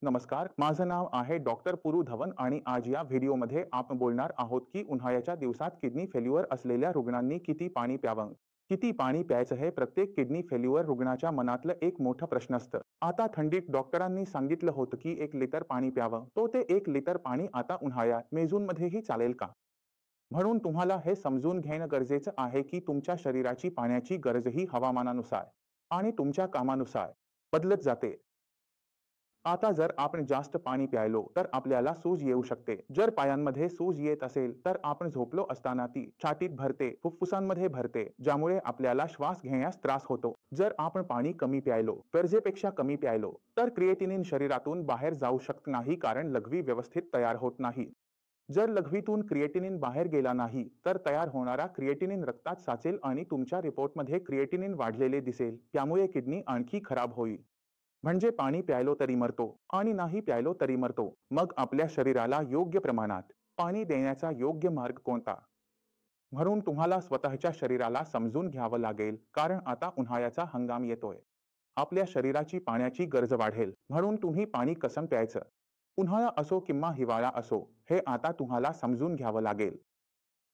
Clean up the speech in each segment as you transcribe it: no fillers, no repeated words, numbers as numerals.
नमस्कार, माझं नाव आहे डॉक्टर पुरू धवन आणि आज या व्हिडिओमध्ये आपण बोलणार आहोत की उन्हाळ्याच्या दिवसात किडनी फेल्युअर असलेल्या रुग्णांनी किती पाणी प्यावं. किती पाणी प्यायचं हे प्रत्येक किडनी फेल्युअर रुग्णाच्या मनातलं एक मोठं प्रश्न असतं. आता थंडीत डॉक्टरांनी सांगितलं होतं की 1 लिटर पाणी प्यावं. ते 1 लिटर पाणी आता उन्हाळ्यात मे जूनमध्येही चालेल का? म्हणून तुम्हाला हे समजून घेणं गरजेचं आहे की तुमच्या शरीराची पाण्याची गरजही हवामानानुसार आणि तुमच्या कामानुसार बदलत जाते. आता जर आपण जास्त पाणी प्यायलो तर आपल्याला सूज येऊ शकते. जर पायांमध्ये सूज येत असेल तर आपण झोपलो असताना ती छातीत भरते, फुफ्फुसांमध्ये भरते, ज्यामुळे आपल्याला श्वास घेण्यास त्रास होतो. जर आपण पाणी कमी प्यायलो, गरजेपेक्षा कमी प्यायलो, तर क्रिएटिनिन शरीरातून बाहेर जाऊ शकत नाही कारण लघवी व्यवस्थित तयार होत नाही. जर लघवीतून क्रिएटिनिन बाहेर गेला नाही तर तयार होणारा क्रिएटिनिन रक्तात साचेल आणि तुमच्या रिपोर्टमध्ये क्रिएटिनिन वाढलेले दिसेल. त्यामुळे किडनी आणखी खराब होईल. म्हणजे पाणी प्यायलो तरी मरतो आणि नाही प्यायलो तरी मरतो. मग आपल्या शरीराला योग्य प्रमाणात पाणी देण्याचा योग्य मार्ग कोणता? म्हणून तुम्हाला स्वतःच्या शरीराला समजून घ्यावं लागेल कारण आता उन्हाळ्याचा हंगाम येतोय. आपल्या शरीराची पाण्याची गरज वाढेल म्हणून तुम्ही पाणी कसं प्यायचं? उन्हाळा असो किंवा हिवाळा असो, हे आता तुम्हाला समजून घ्यावं लागेल.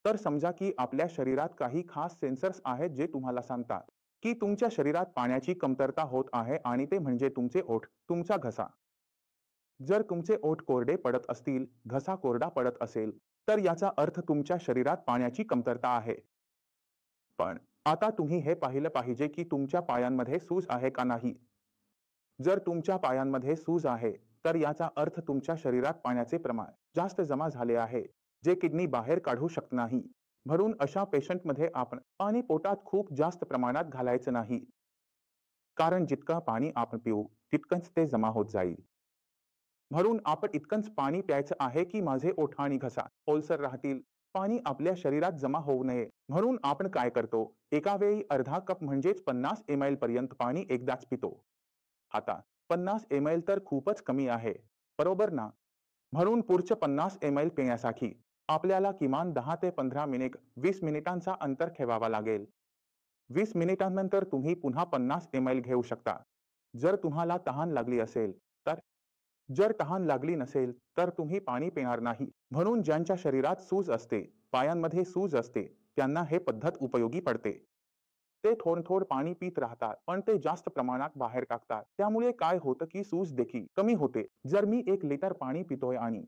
तर समजा की आपल्या शरीरात काही खास सेन्सर्स आहेत जे तुम्हाला सांगतात की तुमच्या शरीरात पाण्याची कमतरता होत आहे आणि ते म्हणजे तुमचे ओठ, तुमचा घसा. जर तुमचे ओठ कोरडे पडत असतील, घसा कोरडा पडत असेल, तर याचा अर्थ तुमच्या शरीरात पाण्याची कमतरता आहे. पण आता तुम्ही हे पाहिलं पाहिजे की तुमच्या पायांमध्ये सूज आहे का नाही. जर तुमच्या पायांमध्ये सूज आहे, तर याचा अर्थ तुमच्या शरीरात पाण्याचे प्रमाण जास्त जमा झाले आहे, जे किडनी बाहेर काढू शकत नाही. म्हणून अशा पेशंटमध्ये आपण पाणी पोटात खूप जास्त प्रमाणात घालायचं नाही. कारण जितकं पाणी आपण पिऊ, तितकंच ते जमा होत जाईल. म्हणून आपण इतकंच पाणी प्यायचं आहे की माझे ओठ आणि घसा ओलसर राहतील. पाणी आपल्या शरीरात जमा होऊ नये म्हणून आपण काय करतो? एका वेळी अर्धा कप म्हणजेच 50 ml पर्यंत पाणी एकदाच पितो. आता 50 ml तर खूपच कमी आहे, बरोबर ना? म्हणून पुढच्या 50 ml पिण्यासाठी आपल्याला किमान 10 ते 15 मिनिट 20 मिनिटांचा अंतर ठेवावा लागेल. 20 मिनिटांनंतर तुम्ही पुन्हा 50 ml घेऊ शकता. जर तुम्हाला तहान लागली असेल तर. जर तहान लागली नसेल तर तुम्ही पाणी पिणार नाही. म्हणून ज्यांच्या शरीरात सूज असते, पायांमध्ये सूज असते, त्यांना हे पद्धत उपयोगी पडते. ते थोडं पाणी पित राहतात पण ते जास्त प्रमाणात बाहेर टाकतात. त्यामुळे काय होतं की सूज देखील कमी होते. जर मी 1 लिटर पाणी पितोय आणि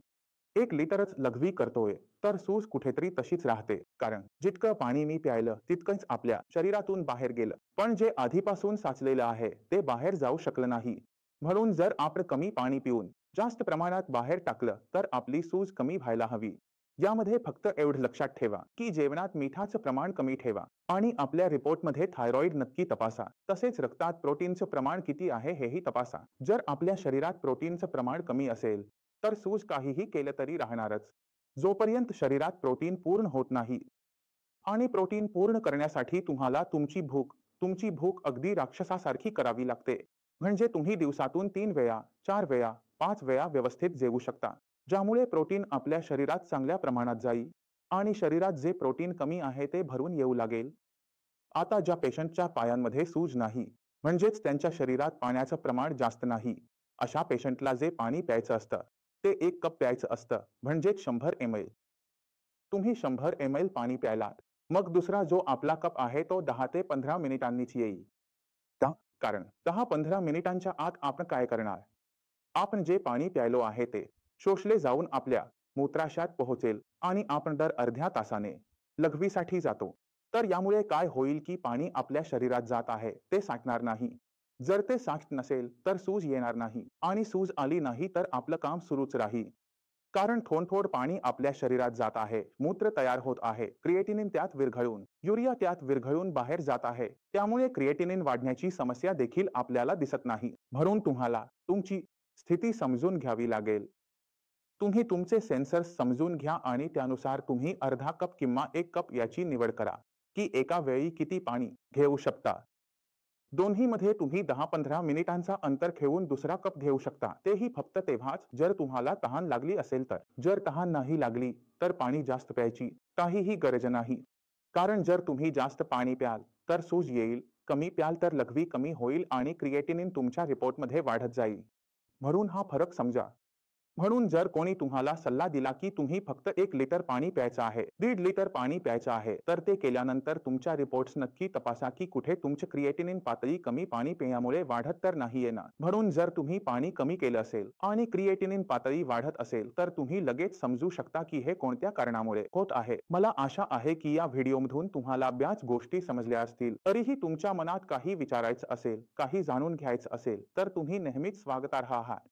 1 लिटरच लघवी करतोय तर सूज कुठेतरी तशीच राहते. कारण जितकं पाणी मी प्यायलं तितकंच आपल्या शरीरातून बाहेर गेलं. पण जे आधीपासून साचलेलं आहे ते बाहेर जाऊ शकलं नाही. म्हणून जर आपण कमी पाणी पिऊन जास्त प्रमाणात बाहेर टाकलं तर आपली सूज कमी व्हायला हवी. यामध्ये फक्त एवढं लक्षात ठेवा की जेवणात मिठाचं प्रमाण कमी ठेवा आणि आपल्या रिपोर्टमध्ये थायरॉइड नक्की तपासा. तसेच रक्तात प्रोटीनचं प्रमाण किती आहे हेही तपासा. जर आपल्या शरीरात प्रोटीनचं प्रमाण कमी असेल तर सूज काहीही केलं तरी राहणारच. जोपर्यंत शरीरात प्रोटीन पूर्ण होत नाही आणि प्रोटीन पूर्ण करण्यासाठी तुम्हाला तुमची भूक अगदी राक्षसासारखी करावी लागते. म्हणजे तुम्ही दिवसातून 3 वेळा, 4 वेळा, 5 वेळा व्यवस्थित जेवू शकता. ज्यामुळे प्रोटीन आपल्या शरीरात चांगल्या प्रमाणात जाईल आणि शरीरात जे प्रोटीन कमी आहे ते भरून येऊ लागेल. आता ज्या पेशंटच्या पायांमध्ये सूज नाही, म्हणजेच त्यांच्या शरीरात पाण्याचं प्रमाण जास्त नाही, अशा पेशंटला जे पाणी प्यायचं असतं, ते 1 कप प्यायचं असतं, म्हणजेच 100 ml. तुम्ही 100 ml पाणी प्यायलात, मग दुसरा जो आपला कप आहे तो 10 ते 15 मिनिटांनीच येईल. का? कारण 10-15 मिनिटांच्या आत आपण काय करणार? आपण जे पाणी प्यायलो आहे ते शोषले जाऊन आपल्या मूत्राशयात पोहोचेल आणि आपण दर अर्ध्या तासाने लघवीसाठी जातो. तर यामुळे काय होईल की पाणी आपल्या शरीरात जात आहे ते साठणार नाही. जर ते साठत नसेल तर सूज येणार नाही आणि सूज आली नाही तर आपलं काम सुरूच राहील. कारण थोडं पाणी आपल्या शरीरात जात आहे, मूत्र तयार होत आहे, क्रिएटिनिन त्यात विरघळून, युरिया त्यात विरघळून बाहेर जात आहे. त्यामुळे क्रिएटिनिन वाढण्याची समस्या देखील आपल्याला दिसत नाही. म्हणून तुम्हाला तुमची स्थिती समजून घ्यावी लागेल. तुम्ही तुमचे सेन्सर्स समजून घ्या आणि त्यानुसार तुम्ही अर्धा कप किंवा 1 कप याची निवड करा की एका वेळी किती पाणी घेऊ शकता. दोन्हीमध्ये तुम्ही 10-15 मिनिटांचा अंतर ठेवून दुसरा कप घेऊ शकता. तेही फक्त तेव्हाच जर तुम्हाला तहान लागली असेल तर. जर तहान नाही लागली तर पाणी जास्त प्यायची काहीही गरज नाही. कारण जर तुम्ही जास्त पाणी प्याल तर सूज येईल, कमी प्याल तर लघवी कमी होईल आणि क्रिएटिनिन तुमच्या रिपोर्टमध्ये वाढत जाईल. म्हणून हा फरक समजा. म्हणून जर कोणी तुम्हाला सल्ला दिला की तुम्ही फक्त 1 लिटर पाणी प्यायचं आहे, 1.5 लिटर पाणी प्यायचं आहे, तर ते केल्यानंतर तुमच्या रिपोर्ट्स नक्की तपासा की कुठे तुमची क्रिएटिनिन पातळी कमी पाणी पिण्यामुळे वाढत तर नाहीये ना. म्हणून जर तुम्ही पाणी कमी केलं असेल आणि क्रिएटिनिन पातळी वाढत असेल तर तुम्ही लगेच समजू शकता की हे कोणत्या कारणामुळे होत आहे. मला आशा आहे की या व्हिडिओमधून तुम्हाला बऱ्याच गोष्टी समजल्या असतील. तरीही तुमच्या मनात काही विचारायचं असेल, काही जाणून घ्यायचं असेल तर तुम्ही नेहमीच स्वागतार्ह आहात.